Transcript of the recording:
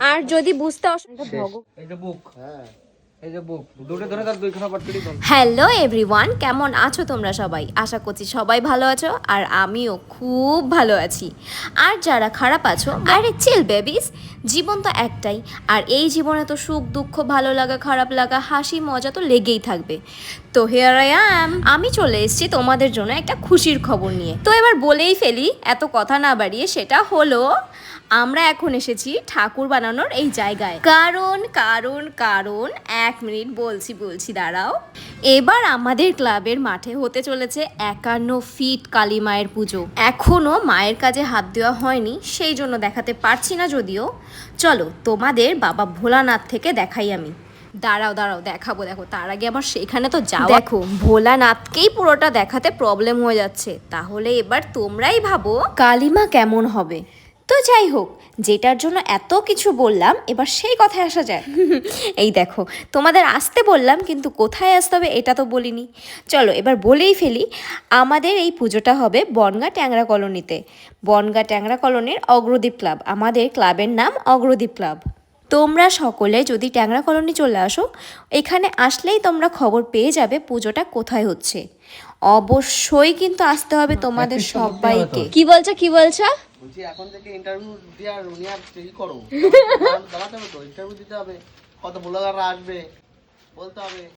আর যদি বুঝতে hello everyone, কেমন আছো তোমরা সবাই? আশা করছি সবাই ভালো আছো, আর আমিও খুব ভালো আছি। আর যারা খারাপ আছো, আরে চিল বেবিস, জীবন তো একটাই, আর এই জীবনে তো সুখ দুঃখ, ভালো লাগা খারাপ লাগা, হাসি মজা তো লেগেই থাকবে। তো হিয়ার আই অ্যাম, আমি চলে এসেছি তোমাদের জন্য একটা খুশির খবর নিয়ে। তো এবার বলেই ফেলি, এত কথা না বাড়িয়ে, সেটা হলো আমরা এখন এসেছি ঠাকুর বানানোর এই জায়গায়। কারণ কারণ কারণ 1 মিনিট বলছি দাঁড়াও। এবার আমাদের ক্লাবের মাঠে হতে চলেছে 51 ফিট কালী মায়ের পুজো। এখনো মায়ের কাজে হাত দেওয়া হয়নি, সেই জন্য দেখাতে পারছি না যদিও। চলো তোমাদের বাবা ভোলানাথ থেকে দেখাই আমি। দাঁড়াও দেখাবো, দেখো তার আগে আমার সেখানে তো যাও। দেখো ভোলানাথকেই পুরোটা দেখাতে প্রবলেম হয়ে যাচ্ছে, তাহলে এবার তোমরাই ভাবো কালীমা কেমন হবে। তো যাই হোক, যেটার জন্য এত কিছু বললাম, এবার সেই কথায় আসা যায়। এই দেখো, তোমাদের আসতে বললাম, কিন্তু কোথায় আসতে হবে এটা তো বলিনি। চলো এবার বলেই ফেলি, আমাদের এই পুজোটা হবে বনগাঁ ট্যাংরা কলোনিতে। বনগাঁ ট্যাংরা কলোনির অগ্রদ্বীপ ক্লাব, আমাদের ক্লাবের নাম অগ্রদ্বীপ ক্লাব। তোমরা সকলে যদি ট্যাংরা কলোনি চলে আসো, এখানে আসলেই তোমরা খবর পেয়ে যাবে পুজোটা কোথায় হচ্ছে। অবশ্যই কিন্তু আসতে হবে তোমাদের সবাইকে। কি বলছো? বলছি এখন থেকে ইন্টারভিউ দেওয়ার নেওয়ার ই করো, দাঁড়াতে হবে তো, ইন্টারভিউ দিতে হবে, কত ব্লগাররা আসবে বলতে হবে।